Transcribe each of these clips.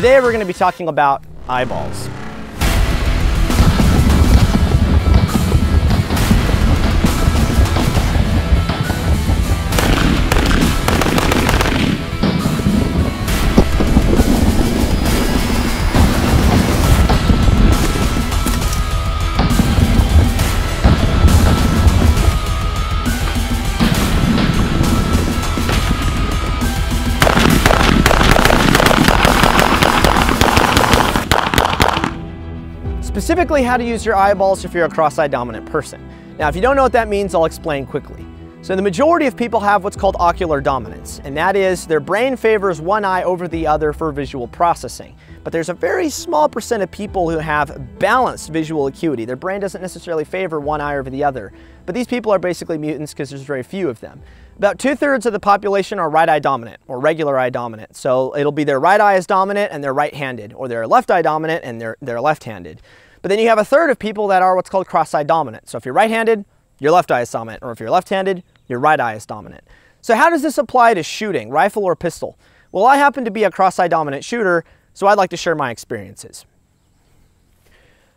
Today we're going to be talking about eyeballs. Specifically, how to use your eyeballs if you're a cross-eye dominant person. Now, if you don't know what that means, I'll explain quickly. So the majority of people have what's called ocular dominance, and that is their brain favors one eye over the other for visual processing. But there's a very small percent of people who have balanced visual acuity. Their brain doesn't necessarily favor one eye over the other. But these people are basically mutants because there's very few of them. About 2/3 of the population are right eye dominant or regular eye dominant. So it'll be their right eye is dominant and they're right-handed, or they're left eye dominant and they're left-handed. But then you have 1/3 of people that are what's called cross-eye dominant. So if you're right-handed, your left eye is dominant, or if you're left-handed, your right eye is dominant. So how does this apply to shooting, rifle or pistol? Well, I happen to be a cross-eye dominant shooter, so I'd like to share my experiences.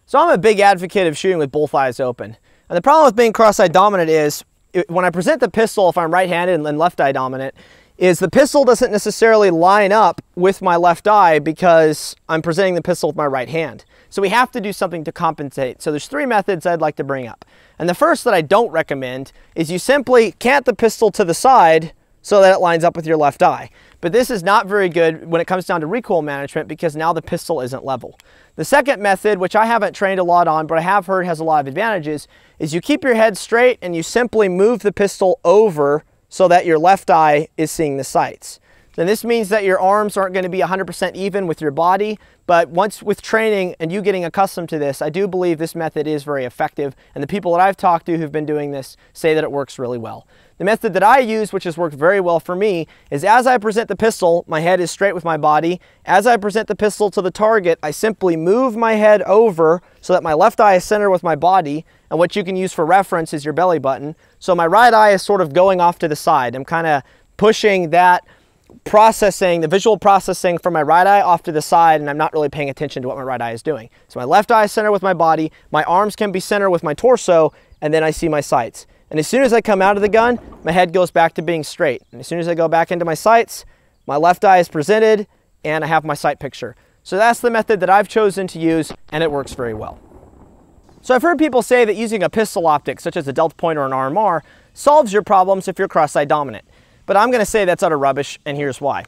So I'm a big advocate of shooting with both eyes open. And the problem with being cross-eye dominant is, when I present the pistol, if I'm right-handed and left eye dominant, is the pistol doesn't necessarily line up with my left eye because I'm presenting the pistol with my right hand. So we have to do something to compensate. So there's 3 methods I'd like to bring up. And the first that I don't recommend is you simply cant the pistol to the side so that it lines up with your left eye. But this is not very good when it comes down to recoil management because now the pistol isn't level. The second method, which I haven't trained a lot on, but I have heard has a lot of advantages, is you keep your head straight and you simply move the pistol over so that your left eye is seeing the sights. Then this means that your arms aren't going to be 100% even with your body, but once with training and you getting accustomed to this, I do believe this method is very effective, and the people that I've talked to who've been doing this say that it works really well. The method that I use, which has worked very well for me, is as I present the pistol, my head is straight with my body. As I present the pistol to the target, I simply move my head over so that my left eye is centered with my body, and what you can use for reference is your belly button. So my right eye is sort of going off to the side. I'm kind of pushing that processing, the visual processing from my right eye off to the side, and I'm not really paying attention to what my right eye is doing. So my left eye is centered with my body, my arms can be centered with my torso, and then I see my sights. And as soon as I come out of the gun, my head goes back to being straight. And as soon as I go back into my sights, my left eye is presented, and I have my sight picture. So that's the method that I've chosen to use, and it works very well. So I've heard people say that using a pistol optic, such as a Delta Point or an RMR, solves your problems if you're cross-eye dominant. But I'm going to say that's utter rubbish, and here's why.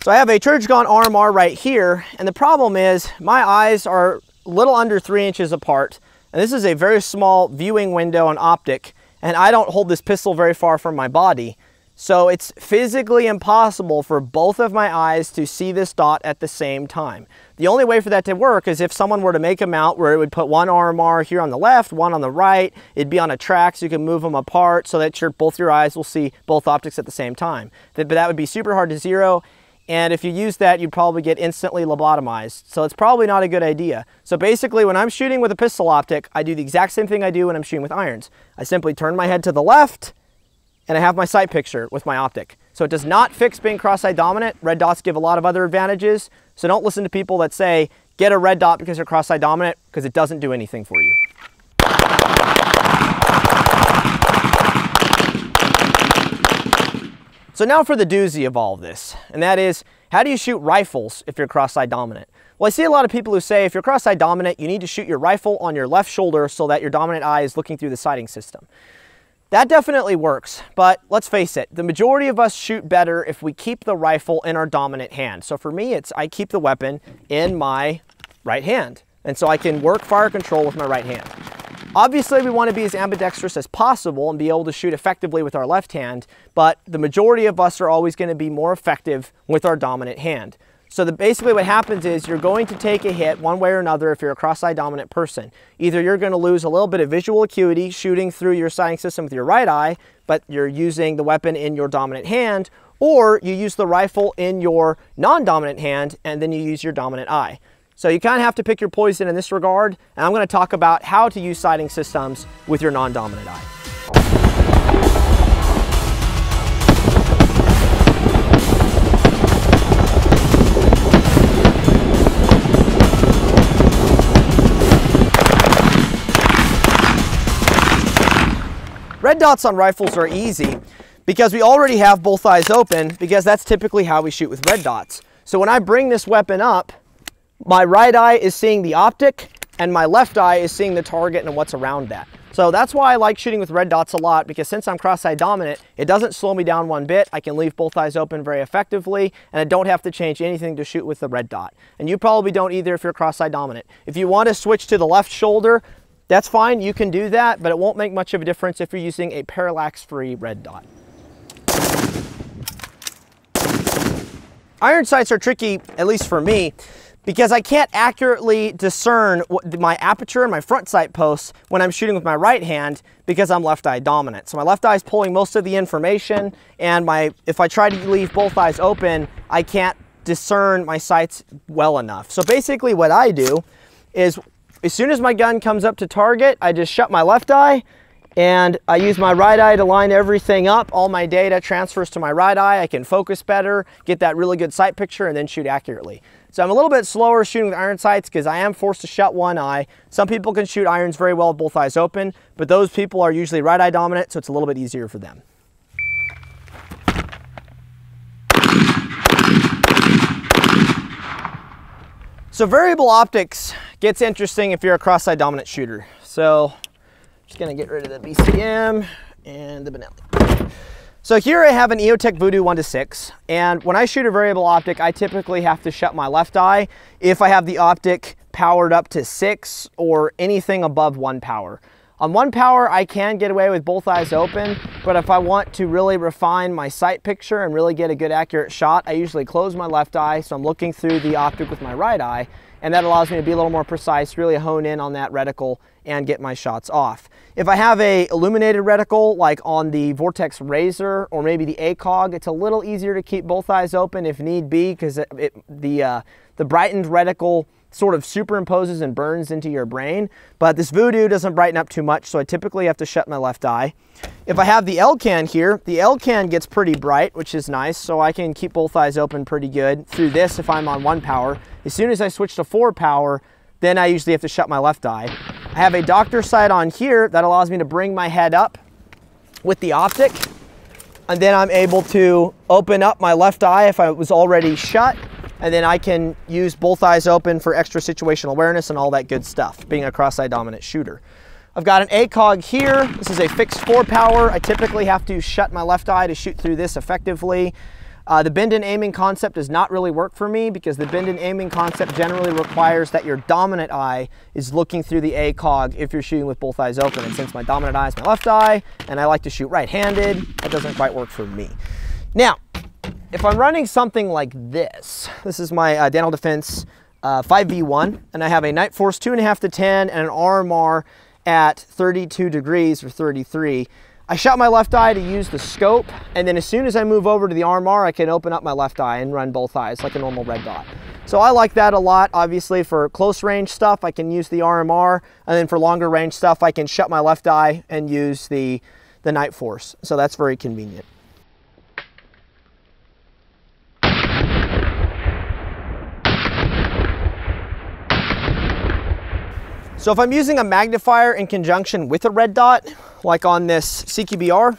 So I have a Trijicon RMR right here, and the problem is my eyes are a little under 3 inches apart, and this is a very small viewing window on optic, and I don't hold this pistol very far from my body. So it's physically impossible for both of my eyes to see this dot at the same time. The only way for that to work is if someone were to make a mount where it would put one RMR here on the left, one on the right, it'd be on a track so you can move them apart so that both your eyes will see both optics at the same time. But that would be super hard to zero, and if you use that, you'd probably get instantly lobotomized. So it's probably not a good idea. So basically, when I'm shooting with a pistol optic, I do the exact same thing I do when I'm shooting with irons. I simply turn my head to the left, and I have my sight picture with my optic. So it does not fix being cross-eye dominant. Red dots give a lot of other advantages. So don't listen to people that say, get a red dot because you're cross-eye dominant, because it doesn't do anything for you. So now for the doozy of all of this, and that is, how do you shoot rifles if you're cross-eye dominant? Well, I see a lot of people who say if you're cross-eye dominant, you need to shoot your rifle on your left shoulder so that your dominant eye is looking through the sighting system. That definitely works, but let's face it, the majority of us shoot better if we keep the rifle in our dominant hand. So for me, I keep the weapon in my right hand, and so I can work fire control with my right hand. Obviously, we want to be as ambidextrous as possible and be able to shoot effectively with our left hand, but the majority of us are always going to be more effective with our dominant hand. So basically what happens is you're going to take a hit one way or another if you're a cross-eye dominant person. Either you're going to lose a little bit of visual acuity shooting through your sighting system with your right eye, but you're using the weapon in your dominant hand, or you use the rifle in your non-dominant hand and then you use your dominant eye. So you kind of have to pick your poison in this regard, and I'm going to talk about how to use sighting systems with your non-dominant eye. Red dots on rifles are easy because we already have both eyes open, because that's typically how we shoot with red dots. So when I bring this weapon up, my right eye is seeing the optic and my left eye is seeing the target and what's around that. So that's why I like shooting with red dots a lot, because since I'm cross-eye dominant, it doesn't slow me down one bit. I can leave both eyes open very effectively, and I don't have to change anything to shoot with the red dot. And you probably don't either if you're cross-eye dominant. If you want to switch to the left shoulder, that's fine, you can do that, but it won't make much of a difference if you're using a parallax-free red dot. Iron sights are tricky, at least for me, because I can't accurately discern my aperture and my front sight posts when I'm shooting with my right hand, because I'm left eye dominant. So my left eye is pulling most of the information, and if I try to leave both eyes open, I can't discern my sights well enough. So basically what I do is, as soon as my gun comes up to target, I just shut my left eye, and I use my right eye to line everything up. All my data transfers to my right eye. I can focus better, get that really good sight picture, and then shoot accurately. So I'm a little bit slower shooting with iron sights because I am forced to shut one eye. Some people can shoot irons very well with both eyes open, but those people are usually right eye dominant, so it's a little bit easier for them. So variable optics gets interesting if you're a cross-eye dominant shooter. So just gonna get rid of the BCM and the Benelli. So here I have an EOTech Voodoo 1:6, and when I shoot a variable optic, I typically have to shut my left eye if I have the optic powered up to 6 or anything above 1 power. On 1 power, I can get away with both eyes open, but if I want to really refine my sight picture and really get a good accurate shot, I usually close my left eye, so I'm looking through the optic with my right eye, and that allows me to be a little more precise, really hone in on that reticle and get my shots off. If I have a illuminated reticle, like on the Vortex Razor or maybe the ACOG, it's a little easier to keep both eyes open if need be, because the brightened reticle sort of superimposes and burns into your brain. But this Voodoo doesn't brighten up too much, so I typically have to shut my left eye. If I have the Elcan here, the Elcan gets pretty bright, which is nice, so I can keep both eyes open pretty good through this if I'm on 1 power. As soon as I switch to 4 power, then I usually have to shut my left eye. I have a doctor sight on here that allows me to bring my head up with the optic, and then I'm able to open up my left eye if I was already shut, and then I can use both eyes open for extra situational awareness and all that good stuff, being a cross-eye dominant shooter. I've got an ACOG here. This is a fixed 4 power. I typically have to shut my left eye to shoot through this effectively. The bend-in aiming concept does not really work for me, because the bend-in aiming concept generally requires that your dominant eye is looking through the ACOG if you're shooting with both eyes open. And since my dominant eye is my left eye, and I like to shoot right-handed, that doesn't quite work for me. Now, if I'm running something like this is my Daniel Defense 5V1, and I have a Night Force 2.5 to 10 and an RMR at 32 degrees or 33. I shut my left eye to use the scope, and then as soon as I move over to the RMR, I can open up my left eye and run both eyes like a normal red dot. So I like that a lot. Obviously, for close range stuff, I can use the RMR, and then for longer range stuff, I can shut my left eye and use the Night Force. So that's very convenient. So if I'm using a magnifier in conjunction with a red dot, like on this CQB-R,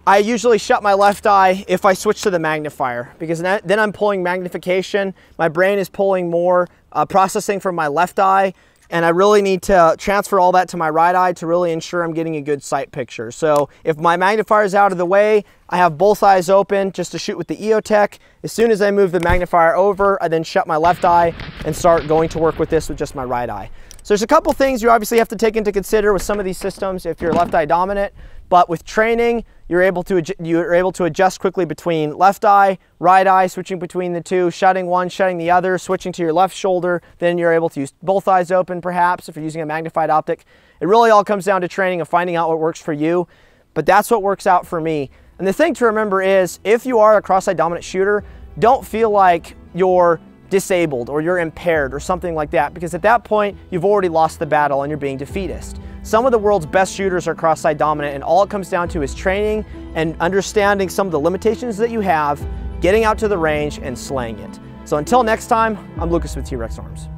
I usually shut my left eye if I switch to the magnifier, because then I'm pulling magnification. My brain is pulling more processing from my left eye, and I really need to transfer all that to my right eye to really ensure I'm getting a good sight picture. So if my magnifier is out of the way, I have both eyes open just to shoot with the EOTech. As soon as I move the magnifier over, I then shut my left eye and start going to work with this with just my right eye. So there's a couple things you obviously have to take into consider with some of these systems if you're left eye dominant, but with training, you're able to adjust quickly between left eye, right eye, switching between the two, shutting one, shutting the other, switching to your left shoulder. Then you're able to use both eyes open perhaps if you're using a magnified optic. It really all comes down to training and finding out what works for you, but that's what works out for me. And the thing to remember is, if you are a cross-eye dominant shooter, don't feel like you're disabled or you're impaired or something like that, because at that point, you've already lost the battle and you're being defeatist. Some of the world's best shooters are cross-eye dominant, and all it comes down to is training and understanding some of the limitations that you have, getting out to the range and slaying it. So until next time, I'm Lucas with T-Rex Arms.